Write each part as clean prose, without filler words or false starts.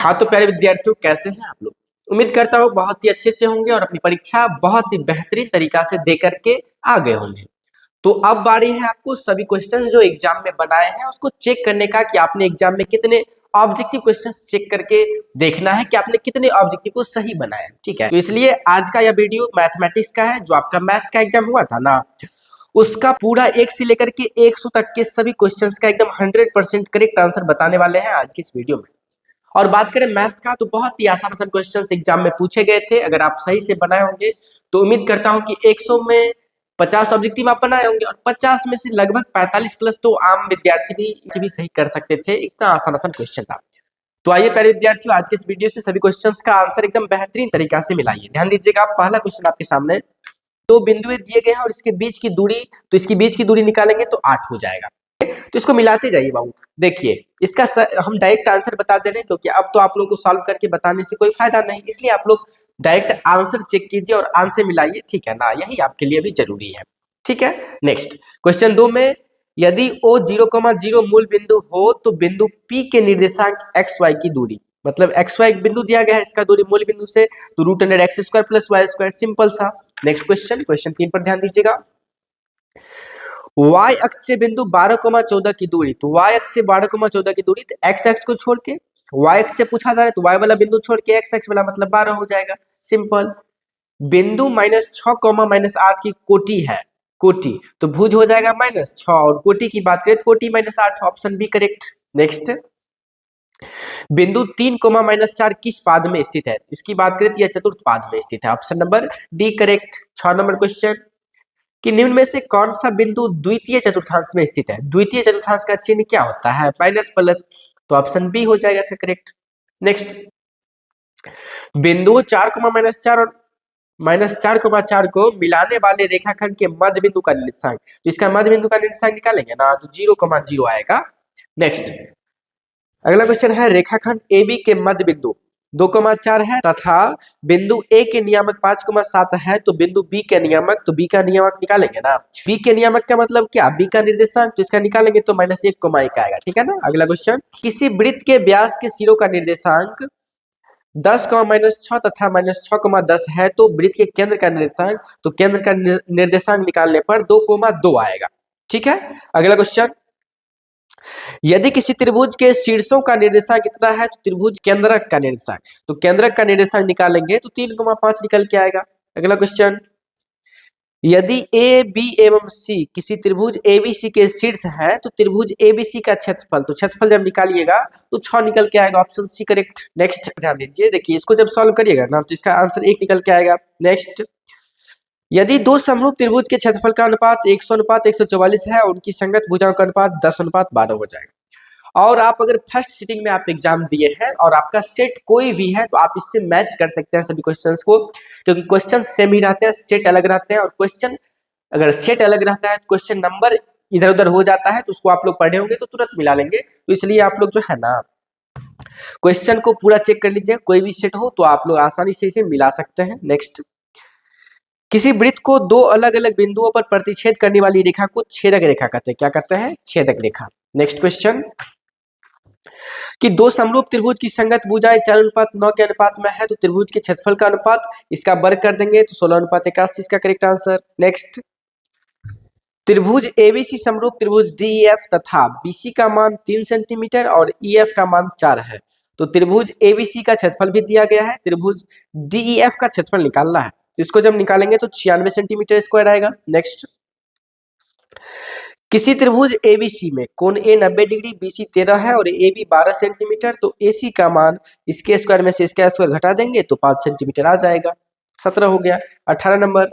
हाँ तो प्यारे विद्यार्थियों, कैसे हैं आप लोग। उम्मीद करता हूँ बहुत ही अच्छे से होंगे और अपनी परीक्षा बहुत ही बेहतरीन तरीका से दे करके आ गए होंगे। तो अब बारी है आपको सभी क्वेश्चंस जो एग्जाम में बनाए हैं उसको चेक करने का कि आपने एग्जाम में कितने ऑब्जेक्टिव क्वेश्चंस चेक करके देखना है कि आपने कितने ऑब्जेक्टिव को सही बनाया। ठीक है, तो इसलिए आज का यह वीडियो मैथमेटिक्स का है। जो आपका मैथ का एग्जाम हुआ था ना, उसका पूरा 1 से लेकर के 100 तक के सभी क्वेश्चंस का एकदम 100% करेक्ट आंसर बताने वाले हैं आज की इस वीडियो में। और बात करें मैथ का, तो बहुत ही आसान आसान क्वेश्चंस एग्जाम में पूछे गए थे। अगर आप सही से बनाए होंगे तो उम्मीद करता हूं कि 100 में 50 ऑब्जेक्टिव आप बनाए होंगे और 50 में से लगभग 45 प्लस तो आम विद्यार्थी भी सही कर सकते थे। इतना आसान आसान क्वेश्चन था। तो आइए प्यारे विद्यार्थियों, आज के इस वीडियो से सभी क्वेश्चंस का आंसर एकदम बेहतरीन तरीका से मिलाइए। ध्यान दीजिएगा, पहला क्वेश्चन आपके सामने, दो बिंदुएं दिए गए हैं और इसके बीच की दूरी, तो इसकी बीच की दूरी निकालेंगे तो 8 हो जाएगा। तो इसको मिलाते जाइए बाबू। देखिए इसका हम डायरेक्ट आंसर बता दे रहे हैं क्योंकि अब तो आप लोगों को सॉल्व करके बताने से कोई फायदा नहीं, इसलिए आप लोग डायरेक्ट आंसर चेक कीजिए और आंसर मिलाइए। ठीक है ना, यही आपके लिए भी जरूरी है। ठीक है, नेक्स्ट क्वेश्चन 2 में, यदि O 0,0 मूल बिंदु हो तो बिंदु P के निर्देशांक XY की दूरी, मतलब XY बिंदु दिया गया है, इसका दूरी मूल बिंदु से तो √x² + y²। सिंपल सा। नेक्स्ट क्वेश्चन, क्वेश्चन 3 पर ध्यान दीजिएगा। y अक्ष से बिंदु 12,14 की दूरी, तो y अक्ष से 12,14 की दूरी, तो x अक्ष को छोड़ के y अक्ष से पूछा जा रहा है तो y वाला बिंदु छोड़ के x अक्ष वाला मतलब 12 हो जाएगा। सिंपल। बिंदु -6, -8 की कोटि है, कोटि तो भुज हो जाएगा -6 और कोटि की बात करें तो कोटि -8, ऑप्शन बी करेक्ट। नेक्स्ट, बिंदु 3, -4 किस पाद में स्थित है, इसकी बात करें तो यह चतुर्थ पाद में स्थित है, option number D correct. 6 number question, कि निम्न में से कौन सा बिंदु द्वितीय चतुर्थांश में स्थित है। द्वितीय चतुर्थांश का चिन्ह क्या होता है, माइनस प्लस, तो ऑप्शन बी हो जाएगा इसका करेक्ट। नेक्स्ट, बिंदु 4, -4 और -4, को मिलाने वाले रेखाखंड के मध्य बिंदु का निर्देशांक, तो इसका मध्य बिंदु का निर्देशांक निकालेंगे ना तो 0,0 आएगा। नेक्स्ट, अगला क्वेश्चन है, रेखाखंड AB के मध्य बिंदु 2,4 है तथा बिंदु A के नियामक 5,7 है, तो बिंदु B के नियामक, तो B का नियामक निकालेंगे ना। B के नियामक का मतलब क्या, B का निर्देशांक, तो इसका निकालेंगे तो -1,1 आएगा। ठीक है ना। अगला क्वेश्चन, किसी वृत्त के व्यास के सिरों का निर्देशांक 10, -6 तथा -6,10 है, तो वृत्त के केंद्र का निर्देशांक, तो केंद्र का निर्देशांक निकालने पर 2,2 आएगा। ठीक है। अगला क्वेश्चन, यदि किसी त्रिभुज के शीर्षों का निर्देशांक कितना है, तो त्रिभुज केंद्रक का निर्देशांक, तो केंद्रक का निर्देशांक निकालेंगे तो 3,5 निकल के आएगा। अगला क्वेश्चन, यदि ए बी एवं सी किसी त्रिभुज एबीसी के शीर्ष है, तो त्रिभुज एबीसी का क्षेत्रफल, तो क्षेत्रफल जब निकालिएगा तो 6 निकल के आएगा, ऑप्शन सी करेक्ट। नेक्स्ट ध्यान दीजिए, देखिए इसको जब सॉल्व करिएगा ना तो इसका आंसर 1 निकल के आएगा। नेक्स्ट, यदि दो समरूप त्रिभुज के क्षेत्रफल का अनुपात 100:144 है और उनकी संगत भुजाओं का अनुपात 10:12 हो जाएगा, और आप अगर फर्स्ट सिटिंग में आप एग्जाम दिए हैं और आपका सेट कोई भी है तो आप इससे मैच कर सकते हैं सभी क्वेश्चंस को, क्योंकि क्वेश्चन सेम ही रहते हैं, सेट अलग रहते हैं। और क्वेश्चन अगर सेट अलग रहता है तो क्वेश्चन नंबर इधर उधर हो जाता है, तो उसको आप लोग पढ़े होंगे तो तुरंत मिला लेंगे। तो इसलिए आप लोग जो है ना क्वेश्चन को पूरा चेक कर लीजिए, कोई भी सेट हो तो आप लोग आसानी से इसे मिला सकते हैं। नेक्स्ट, किसी वृत्त को दो अलग अलग बिंदुओं पर प्रतिच्छेद करने वाली रेखा को छेदक रेखा कहते हैं। क्या कहते हैं, छेदक रेखा। नेक्स्ट क्वेश्चन, कि दो समरूप त्रिभुज की संगत भुजाएं 4:9 के अनुपात में है, तो त्रिभुज के क्षेत्रफल का अनुपात इसका वर्ग कर देंगे तो 16:81 इसका करेक्ट आंसर। नेक्स्ट, त्रिभुज एबीसी समरूप त्रिभुज डीईएफ तथा बीसी का मान 3 सेंटीमीटर और ईएफ का मान 4 है, तो त्रिभुज एबीसी का क्षेत्रफल भी दिया गया है, त्रिभुज डीईएफ का क्षेत्रफल निकालना है, तो इसको जब निकालेंगे तो 96 सेंटीमीटर स्क्वायर आएगा। नेक्स्ट, किसी त्रिभुज एबीसी में कोण ए 90 डिग्री, बीसी 13 है और एबी 12 सेंटीमीटर, तो एसी का मान इसके स्क्वायर में से इसका स्क्वायर घटा देंगे तो 5 सेंटीमीटर आ जाएगा। 17 हो गया। 18 नंबर,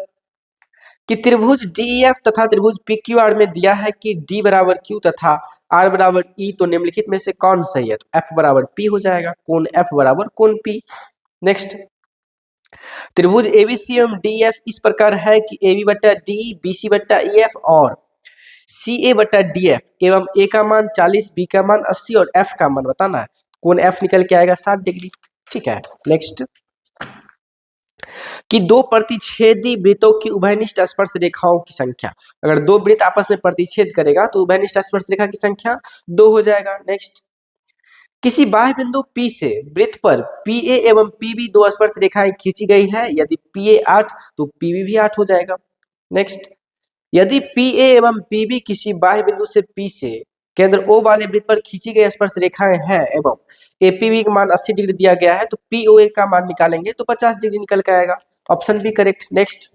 कि त्रिभुज डीईएफ तथा त्रिभुज पीक्यूआर में दिया है कि डी बराबर क्यू तथा आर बराबर ई, तो निम्नलिखित में से कौन सही है, तो एफ बराबर पी हो जाएगा, कोण एफ बराबर कोण पी। नेक्स्ट, त्रिभुज एबीसी एवं डीएफ इस प्रकार है कि AB बट्टा डी, BC बट्टा EF और CA बट्टा DF एवं A का मान 40, B का मान 80 और F का मान बताना है, कोण F निकल के आएगा 60 डिग्री। ठीक है। नेक्स्ट, कि दो प्रतिच्छेदी वृत्तों की उभयनिष्ठ स्पर्श रेखाओं की संख्या, अगर दो वृत्त आपस में प्रतिच्छेद करेगा तो उभयनिष्ठ स्पर्श रेखा की संख्या 2 हो जाएगा। नेक्स्ट, किसी बाह्य बिंदु P से वृत्त पर PA एवं PB दो स्पर्श रेखाएं खींची गई है। यदि PA 8 तो PB भी 8 हो जाएगा। नेक्स्ट, यदि PA एवं PB किसी बाह्य बिंदु से P से केंद्र O वाले वृत्त पर खींची गई स्पर्श रेखाएं हैं एवं APB का मान 80 डिग्री दिया गया है तो POA का मान निकालेंगे तो 50 डिग्री निकल के आएगा। Option B correct. Next,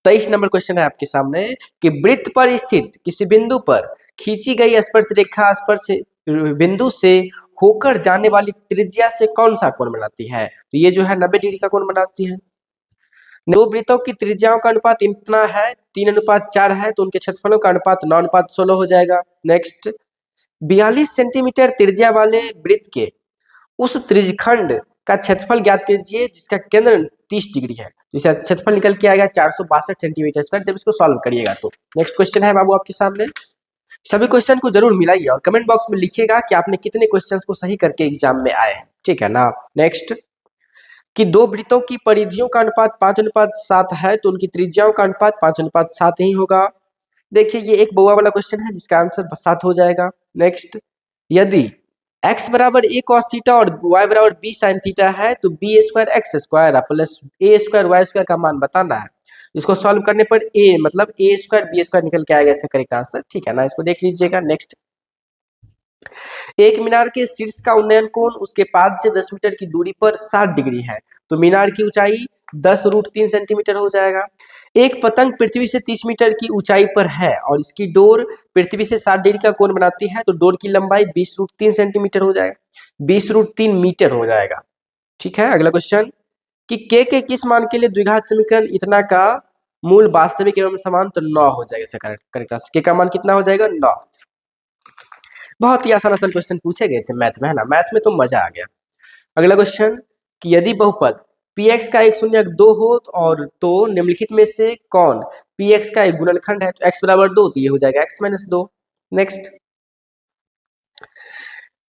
23 number question है आपके सामने कि वृत्त पर स्थित किसी बिंदु पर खींची गई स्पर्श रेखा स्पर्श बिंदु से होकर जाने वाली त्रिज्या से कौन सा कोण बनाती है? तो ये जो है 90 डिग्री का कोण बनाती है। दो वृत्तों की त्रिज्याओं का अनुपात इतना है 3:4 है तो उनके क्षेत्रफलों का अनुपात 9:16 हो जाएगा। नेक्स्ट, 42 सेंटीमीटर त्रिज्या वाले वृत्त के उस त्रिज्यखंड का क्षेत्रफल ज्ञात कीजिए जिसका केंद्र 30 डिग्री है। तो इसका क्षेत्रफल निकल के आएगा 462 सेंटीमीटर स्क्वायर जब इसको सॉल्व करिएगा तो। नेक्स्ट क्वेश्चन है बाबू आपके सामने। सभी क्वेश्चन को जरूर मिलाइए और कमेंट बॉक्स में लिखिएगा कि आपने कितने क्वेश्चंस को सही करके एग्जाम में आए हैं, ठीक है ना। नेक्स्ट, कि दो वृत्तों की परिधियों का अनुपात 5:7 है तो उनकी त्रिज्याओं का अनुपात 5:7 ही होगा। देखिए ये एक बउआ वाला क्वेश्चन है जिसका आंसर 7 हो जाएगा। नेक्स्ट, यदि x बराबर a cos थीटा और y बराबर b sin थीटा है तो b square x square plus a square y square का मान बताना है। इसको सॉल्व करने पर a मतलब a स्क्वायर b स्क्वायर निकल के आएगा इसका करेक्ट आंसर, ठीक है ना। इसको देख लीजिएगा। नेक्स्ट, एक मीनार के शीर्ष का उन्नयन कोण उसके पाद से 10 मीटर की दूरी पर 60 डिग्री है तो मीनार की ऊंचाई 10√3 सेंटीमीटर हो जाएगा। एक पतंग पृथ्वी से 30 मीटर की ऊंचाई पर है और इसकी डोर पृथ्वी से 60 डिग्री का कोण बनाती है तो डोर की लंबाई 20√3 सेंटीमीटर हो जाएगा, 20√3 मीटर हो जाएगा, ठीक है। अगला क्वेश्चन कि के किस मान के लिए द्विघात समीकरण इतना का मूल वास्तविक एवं समान तो 9 हो जाएगा। करेक्ट आंसर के का मान कितना हो जाएगा 9। बहुत ही आसान क्वेश्चन पूछे गए थे मैथ में, है ना। मैथ में तो मजा आ गया। अगला क्वेश्चन कि यदि बहुपद px का एक शून्य 2 हो और तो निम्नलिखित में से कौन px का एक गुणनखंड है तो x बराबर 2 तो ये हो जाएगा x - 2। नेक्स्ट,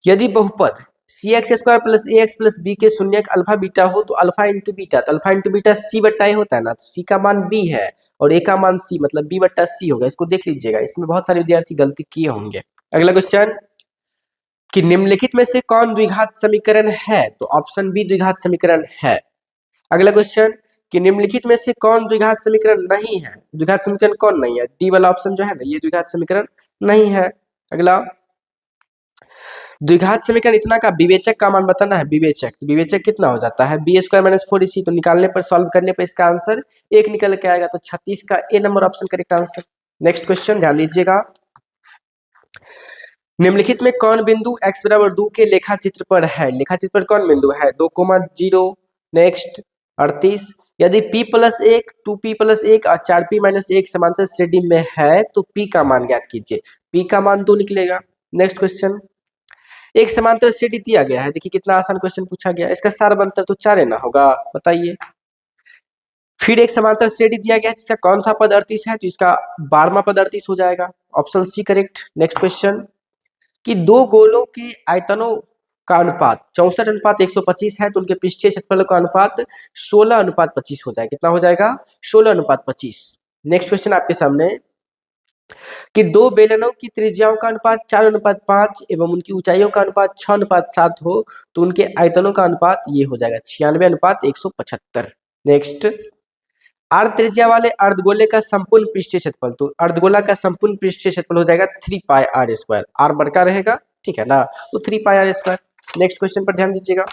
यदि बहुपद cx square plus ax plus b के शून्य अल्फा बीटा हो तो अल्फा इंटू बीटा तो अल्फा इंटू बीटा c बट्टा a होता है ना, तो c का मान b है और a का मान c मतलब b बट्टा c होगा। इसको देख लीजिएगा, इसमें बहुत सारे विद्यार्थी गलती किए होंगे। अगला क्वेश्चन कि निम्नलिखित में से कौन द्विघात समीकरण है तो ऑप्शन बी द्विघात समीकरण है। अगला क्वेश्चन कि निम्नलिखित में से कौन द्विघात समीकरण नहीं है, द्विघात समीकरण कौन नहीं है, डी वाला ऑप्शन जो है ना ये द्विघात समीकरण नहीं है। अगला, द्विघात समीकरण इतना का विवेचक का मान बताना है। विवेचक, तो विवेचक कितना हो जाता है b स्क्वायर - 4ac तो निकालने पर सॉल्व करने पर इसका आंसर 1 निकल के आएगा तो 36 का A number option correct answer. Next question ध्यान दीजिएगा, निम्नलिखित में कौन बिंदु x बराबर 2 के लेखा चित्र पर है। लेखा चित्र पर कौन बिंदु है 2,0। नेक्स्ट, 38 यदि p + 1 2p + 1 और 4p - 1 समांतर श्रेणी में है तो p का मान ज्ञात कीजिए। p का मान 2 निकलेगा। नेक्स्ट क्वेश्चन, एक समांतर श्रेणी दिया गया है, देखिए कितना आसान क्वेश्चन पूछा गया। इसका सारबंतर तो 4 ना होगा, बताइए। फिर एक समांतर श्रेणी दिया गया है जिसका कौन सा पद 38 है तो इसका 12वां पद 38 हो जाएगा, option C correct. Next question कि दो गोलों के आयतनों का अनुपात 64:125 है तो उनके पृष्ठीय क्षेत्रफलों का अनुपात 16:25 हो जाएगा। कितना हो जाएगा 16:25। नेक्स्ट क्वेश्चन आपके सामने कि दो बेलनों की त्रिज्याओं का अनुपात 4:5 एवं उनकी ऊंचाइयों का अनुपात 6:7 हो तो उनके आयतनों का अनुपात ये हो जाएगा 96:175। नेक्स्ट, अर्ध त्रिज्या वाले अर्धगोले का संपूर्ण पृष्ठीय क्षेत्रफल तो अर्धगोला का संपूर्ण पृष्ठीय क्षेत्रफल हो जाएगा 3πr²। r बड़का रहेगा, ठीक है ना, तो 3πr²। नेक्स्ट क्वेश्चन पर ध्यान दीजिएगा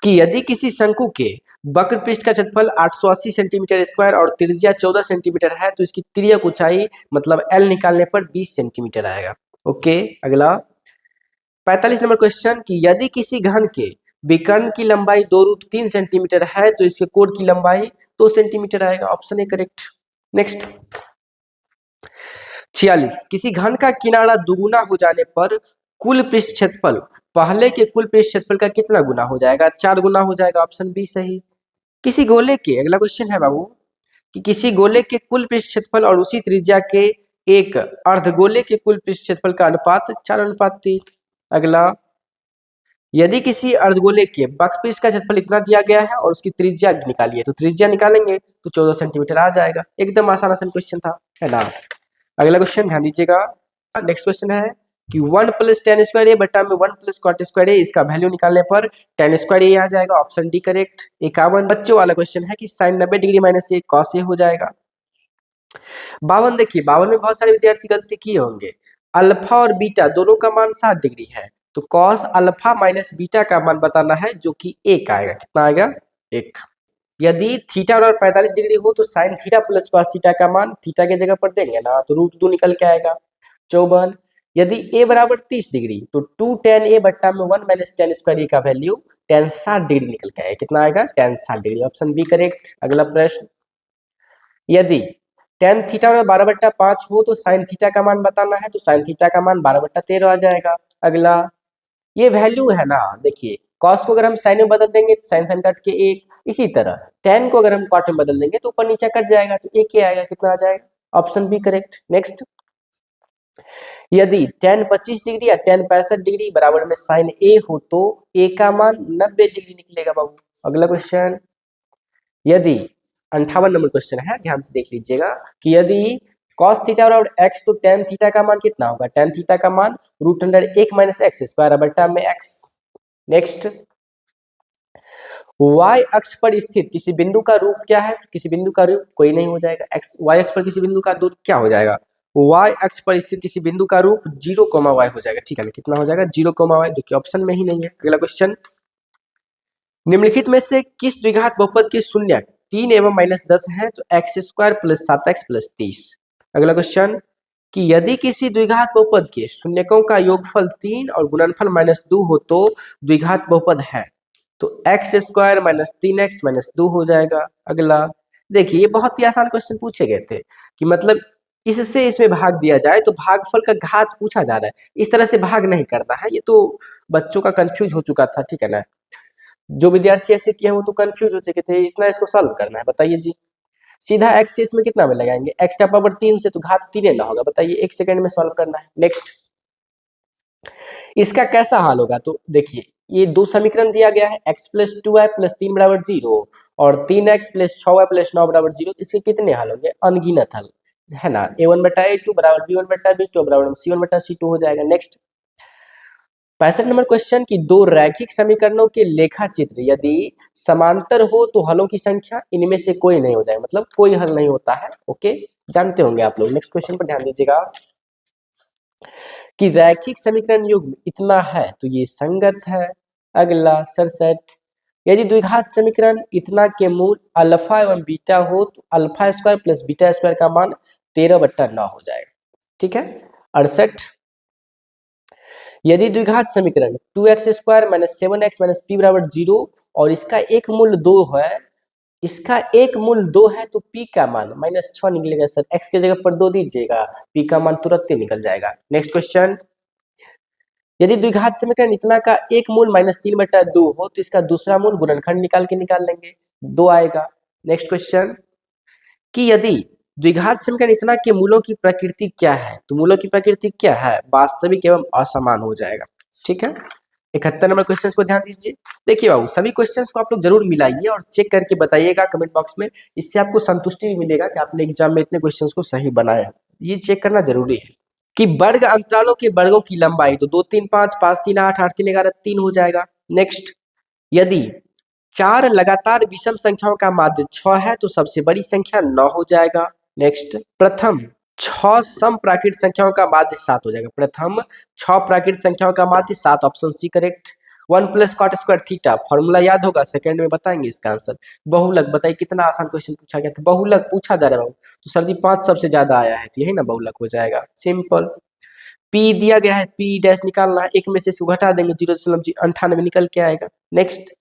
कि यदि किसी शंकु के वक्र पृष्ठ का क्षेत्रफल 880 सेंटीमीटर स्क्वायर और त्रिज्या 14 सेंटीमीटर है तो इसकी तिर्यक ऊंचाई मतलब l निकालने पर 20 सेंटीमीटर आएगा। ओके, अगला 45 नंबर क्वेश्चन कि यदि किसी घन के विकर्ण की लंबाई 2√3 सेंटीमीटर है तो इसके कोण की लंबाई 2 सेंटीमीटर आएगा, ऑप्शन ए करेक्ट। नेक्स्ट, 46 किसी घन का किनारा दुगुना हो जाने पर कुल पृष्ठ क्षेत्रफल पहले के कुल पृष्ठ क्षेत्रफल का कितना गुना हो जाएगा 4 गुना हो जाएगा, ऑप्शन बी सही। किसी गोले के, अगला क्वेश्चन है बाबू कि किसी गोले के कुल पृष्ठ क्षेत्रफल और उसी त्रिज्या के एक अर्धगोले के कुल पृष्ठ क्षेत्रफल का अनुपात 4:3। अगला, यदि किसी अर्धगोले के वक्रपृष्ठ का क्षेत्रफल इतना दिया गया है और उसकी त्रिज्या निकालिए तो त्रिज्या निकालेंगे तो 14 सेंटीमीटर आ जाएगा। एकदम आसान क्वेश्चन था, है ना। अगला क्वेश्चन ध्यान दीजिएगा। नेक्स्ट क्वेश्चन है कि 1 प्लस टेन स्क्वायर ए बटा में 1 प्लस कॉट स्क्वायर ए, इसका वैल्यू निकालने पर टेन स्क्वायर ए आ जाएगा, ऑप्शन डी करेक्ट। 51 बच्चों वाला क्वेश्चन है कि sign 90 degree minus A cos A हो जाएगा। 52 देखिए, 52 में बहुत सारे विद्यार्थी गलती किए होंगे, अल्फा और बीटा दोनों का मान 60 डिग्री है, तो कॉस अल्फा माइनस बीटा का मान बताना है जो कि 1 आएगा। कितना आएगा? 1। यदि थीटा और 45 डिग्री हो तो sine theta plus cos theta का मान थीटा के जगह पर देंगे ना, तो रूट 2 निकल के आएगा। 54 यदि a बराबर 30 डिग्री तो 2 tan a बट्टा में 1 माइनस टेन स्क्वायर का वैल्यू tan 60 डिग्री निकल के आएगा। कितना आएगा? tan 60 degree, option B correct. अगला प्रश्न, यदि tan थीटा और 12/5 हो तो साइन थीटा का मान बताना है, तो साइन थीटा का मान 12/13 आ जाएगा। अगला, ये वैल्यू है ना, देखिए कॉस को अगर हम साइन में बदल देंगे तो साइन साइन कट के 1, इसी तरह tan को अगर हम कॉट में बदल देंगे तो ऊपर नीचे कट जाएगा, तो 1 ही आएगा। कितना आ जाएगा? Option B correct. नेक्स्ट, यदि tan 25 डिग्री या tan 65 डिग्री बराबर में साइन ए हो तो a का मान 90 डिग्री निकलेगा बाबू। अगला क्वेश्चन, यदि 58 नंबर क्वेश्चन है, ध्यान से देख लीजिएगा कि यदि cos थीटा बराबर x तो tan थीटा का मान कितना होगा? tan थीटा का मान √1 माइनस एक्स स्क्वायर बटा में x। नेक्स्ट, y अक्ष पर स्थित किसी बिंदु का रूप क्या है? तो किसी बिंदु का रूप कोई नहीं हो जाएगा। x y अक्ष पर किसी बिंदु का रूप क्या हो जाएगा? y अक्ष पर स्थित किसी बिंदु का रूप 0, y हो जाएगा। ठीक है ना? कितना हो जाएगा? 0, y, जो कि ऑप्शन में ही नहीं है। अगला क्वेश्चन, निम्नलिखित में से किस द्विघात बहुपद के शून्य 3 एवं -10 है? तो x square plus 7x plus 30। अगला क्वेश्चन, कि यदि किसी द्विघात बहुपद के शून्यकों का योगफल 3 और गुणनफल -2 हो तो द्विघात बहुपद है, तो x square minus 3x minus 2 हो जाएगा। अगला, देखिए ये बहुत ही आसान क्वेश्चन पूछे गए थे कि मतलब इससे इसमें भाग दिया जाए तो भागफल का घात पूछा जा रहा है, इस तरह से भाग नहीं करना है, ये तो बच्चों का कंफ्यूज हो चुका था। ठीक है ना? जो विद्यार्थी ऐसे किए वो तो कंफ्यूज हो चुके थे, इतना इसको सॉल्व करना है। बताइए जी, सीधा एक्स से इसमें कितना में लगाएंगे? एक्स का पावर 3 से तो घात 3 ना होगा। बताइए, 1 सेकंड में सॉल्व करना है। नेक्स्ट, इसका कैसा हाल होगा? तो देखिए, ये दो समीकरण दिया गया है, x प्लस 2y प्लस 3 बराबर 0 और 3x प्लस 6y प्लस 9 बराबर 0। इसके कितने हल होंगे? अनगिनत हल है ना। a1/a2 बराबर b1/b2 बराबर c1/c2 हो जाएगा। नेक्स्ट, 65 नंबर क्वेश्चन की दो रैखिक समीकरणों के लेखा चित्र यदि समांतर हो तो हलों की संख्या इनमें से कोई नहीं हो जाएगा, मतलब कोई हल नहीं होता है। ओके, जानते होंगे आप लोग। नेक्स्ट क्वेश्चन पर ध्यान दीजिएगा कि रैखिक समीकरण युग्म इतना है तो ये संगत है। अगला 67, यदि द्विघात समीकरण इतना के मूल अल्फा एवं बीटा हो तो alpha square plus beta square का मान 13/9 हो जाएगा। ठीक है। 68, यदि द्विघात समीकरण 2x square minus 7x minus p बराबर 0 और इसका एक मूल 2 है, इसका एक मूल 2 है तो p का मान -6 निकलेगा। सर x के जगह पर 2 दीजिएगा, p का मान तुरंत ही निकल जाएगा। नेक्स्ट क्वेश्चन, यदि द्विघात समीकरण इतना का एक मूल -3/2 हो तो इसका दूसरा मूल गुणनखंड निकाल के निकाल लेंगे, 2 आएगा। नेक्स्ट क्वेश्चन, कि यदि द्विघात समीकरण इतना के मूलों की प्रकृति क्या है? तो मूलों की प्रकृति क्या है? वास्तविक एवं असमान हो जाएगा। ठीक है। 71 नंबर क्वेश्चन को ध्यान दीजिए। देखिए बाबू, सभी क्वेश्चंस को आप लोग जरूर मिलाइए और चेक करके बताइएगा कमेंट बॉक्स में, इससे आपको संतुष्टि भी मिलेगा कि आपने एग्जाम में इतने क्वेश्चंस को सही बनाया। ये चेक करना जरूरी है कि वर्ग अंतरालों के वर्गों की लंबाई तो 2 3 5 5 3 8 8 3 11 3 हो जाएगा। नेक्स्ट, यदि 4 लगातार विषम संख्याओं का माध्य 6 है तो सबसे बड़ी संख्या 9 हो जाएगा। नेक्स्ट, प्रथम 6 सम प्राकृत संख्याओं का माध्य 7 हो जाएगा। प्रथम 6 प्राकृत संख्याओं का माध्य 7, option C correct. 1 plus cot square theta, formula याद होगा, सेकंड में बताएंगे इसका आंसर। बहुलक, बताइए कितना आसान क्वेश्चन पूछा गया था। बहुलक पूछा जा रहा है बाबू, तो सर जी 5 सबसे ज्यादा आया है तो यही ना बहुलक हो जाएगा। सिंपल। पी दिया गया है, पी डैश निकालना है, एक में से इसको घटा देंगे 0.98 निकल के आएगा। नेक्स्ट,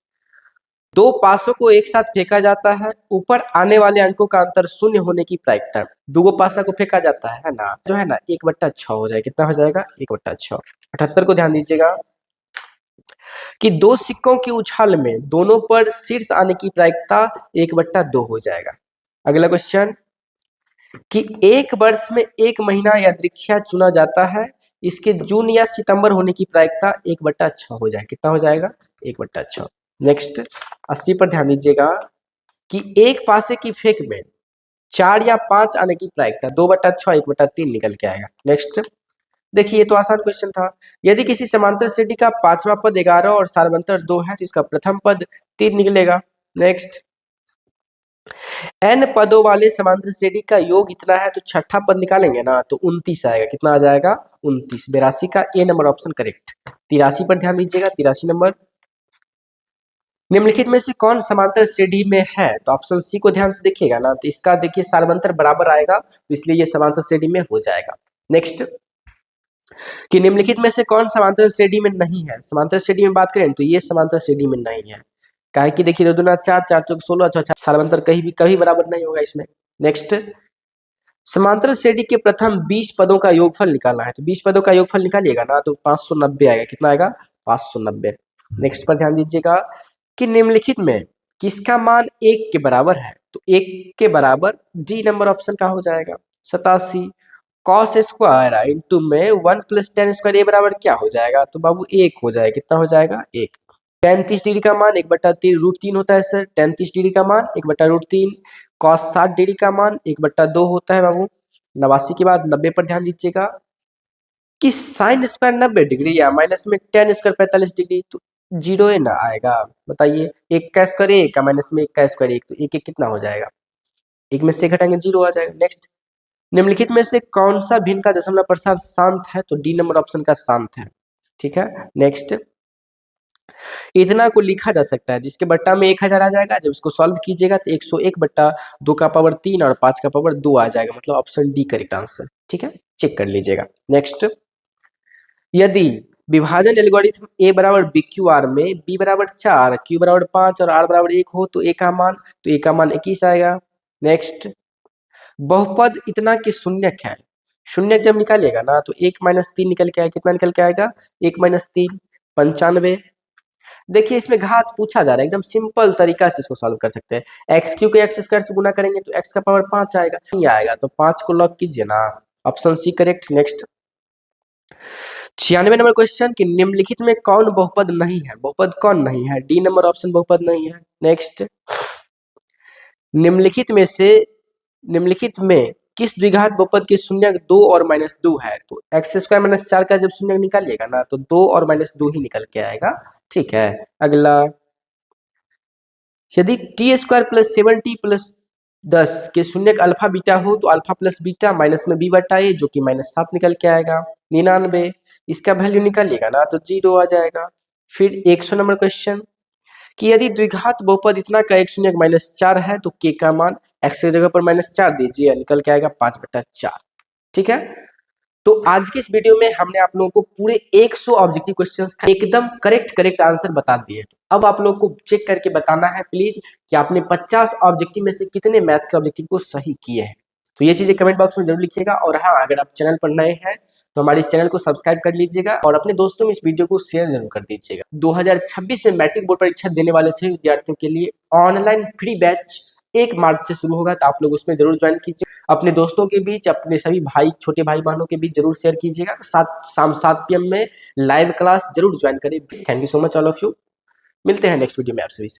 दो पासों को एक साथ फेंका जाता है, ऊपर आने वाले अंकों का अंतर शून्य होने की प्रायिकता। दो पासा को फेंका जाता है ना, जो है ना 1/6 हो जाएगा। कितना हो जाएगा? 1/6। 78 को ध्यान दीजिएगा कि दो सिक्कों की उछाल में दोनों पर शीर्ष आने की प्रायिकता 1/2 हो जाएगा। अगला क्वेश्चन, कि एक वर्ष में एक महीना यादृच्छिक चुना जाता है, इसके जून या सितंबर होने की प्रायिकता 1/6 हो जाएगा। कितना हो जाएगा? 1/6। नेक्स्ट, 80 पर ध्यान दीजिएगा कि एक पासे की फेंक में 4 या 5 आने की प्रायिकता 2/6 1/3 निकल के आएगा। नेक्स्ट, देखिए ये तो आसान क्वेश्चन था। यदि किसी समांतर श्रेणी का पांचवा पद 11 और सार्वंतर 2 है तो इसका प्रथम पद 3 निकलेगा। नेक्स्ट, n पदों वाले समांतर श्रेणी का योग इतना है तो छठा पद निकालेंगे ना तो 29 आएगा। कितना आ जाएगा? 29। 82 का ए नंबर ऑप्शन करेक्ट। 83 पर ध्यान दीजिएगा, 83 नंबर। निम्नलिखित में से कौन समांतर श्रेणी में है? तो ऑप्शन सी को ध्यान से देखिएगा ना तो इसका देखिए सार्वंतर बराबर आएगा तो इसलिए ये समांतर श्रेणी में हो जाएगा। नेक्स्ट, कि निम्नलिखित में से कौन समांतर श्रेणी में नहीं है? समांतर श्रेणी में बात करें तो ये समांतर श्रेणी में नहीं है। काहे कि देखिए 2 दूना 4, 4 चौक 16, 6 सार्वंतर कहीं बराबर नहीं होगा इसमें। नेक्स्ट, समांतर श्रेणी के प्रथम 20 पदों का योगफल निकालना है तो 20 पदों का योगफल निकालिएगा ना तो 590 आएगा। कितना आएगा? 590। नेक्स्ट पर ध्यान दीजिएगा कि निम्नलिखित में किसका मान 1 के बराबर है? तो 1 के बराबर डी नंबर ऑप्शन का हो जाएगा 87। कॉस स्क्वायर इंटू में 1 + tan स्क्वायर ए बराबर क्या हो जाएगा? तो बाबू 1 हो जाएगा। कितना हो जाएगा? 1। tan 30 डिग्री का मान 1/3 √3 होता है सर। tan 30 डिग्री का मान 1/√3। cos 60 डिग्री का मान 1/2 होता है बाबू। 89 के बाद 90 पर ध्यान दीजिएगा कि साइन स्क्वायर 90 डिग्री या माइनस में tan स्क्वायर 45 डिग्री तो 0 है ना आएगा। बताइए 1 का स्क्वायर 1 का माइनस में 1 का स्क्वायर 1 तो 1 1 कितना हो जाएगा? 1 में से घटाएंगे 0 आ जाएगा। नेक्स्ट, निम्नलिखित में से कौन सा भिन्न का दशमलव प्रसार शांत है? तो डी नंबर ऑप्शन का शांत है। ठीक है। नेक्स्ट, इतना को लिखा जा सकता है जिसके बट्टा में 1000 आ जाएगा। जब इसको सॉल्व कीजिएगा तो 101/2 का पावर 3 और 5 का पावर 2 आ जाएगा। मतलब ऑप्शन डी करेक्ट आंसर। ठीक है, चेक कर लीजिएगा। नेक्स्ट, यदि विभाजन एल्गोरिथम a बराबर BQR में b बराबर 4, q बराबर 5 और r बराबर 1 हो तो a का मान 21 आएगा। नेक्स्ट, बहुपद इतना कि शून्यक है। शून्यक जब निकालिएगा ना तो 1 - 3 निकल के आएगा। कितना निकल के आएगा? 1 - 3 95। देखिए इसमें घात पूछा जा रहा है, एकदम सिंपल तरीका से इसको सॉल्व कर सकते हैं। x³ को x² से गुना करेंगे तो x का पावर 5 आएगा। नहीं आएगा तो 5 को लॉक कीजिए ना, option C correct. Next, 96 number question कि निम्नलिखित में कौन बहुपद नहीं है? बहुपद कौन नहीं है? डी नंबर ऑप्शन बहुपद नहीं है। नेक्स्ट, निम्नलिखित में किस द्विघात बहुपद के शून्यक 2 और -2 है? तो x² - 4 का जब शून्यक निकालिएगा ना तो 2 और -2 ही निकल के आएगा। ठीक है। अगला, यदि t² + 7t + 10 के शून्यक अल्फा बीटा हो तो अल्फा + बीटा माइनस में b/a जो कि -7 निकल के आएगा। 99 इसका वैल्यू निकालिएगा ना तो 0 आ जाएगा। फिर 100 नंबर क्वेश्चन कि यदि द्विघात बहुपद इतना का एक शून्यक -4 है तो k का मान x की जगह पर -4 दीजिए, निकल के आएगा 5/4। ठीक है। तो आज की इस वीडियो में हमने आप लोगों को पूरे 100 ऑब्जेक्टिव क्वेश्चंस का एकदम करेक्ट आंसर बता दिए। अब आप लोगों को चेक करके बताना है प्लीज कि आपने 50 ऑब्जेक्टिव में से कितने मैथ के ऑब्जेक्टिव को सही किए हैं। तो ये चीजें कमेंट बॉक्स में जरूर लिखिएगा। और हाँ, अगर आप चैनल पर नए हैं तो हमारे इस चैनल को सब्सक्राइब कर लीजिएगा और अपने दोस्तों में इस वीडियो को शेयर जरूर कर दीजिएगा। 2026 में मैट्रिक बोर्ड परीक्षा देने वाले सभी विद्यार्थियों के लिए ऑनलाइन फ्री बैच 1 मार्च से शुरू होगा, तो आप लोग उसमें जरूर ज्वाइन कीजिए। अपने दोस्तों के बीच, अपने सभी भाई, छोटे भाई बहनों के बीच जरूर शेयर कीजिएगा। शाम 7 PM में लाइव क्लास जरूर ज्वाइन करें। Thank you so much all of you. मिलते हैं नेक्स्ट वीडियो में आप सभी से।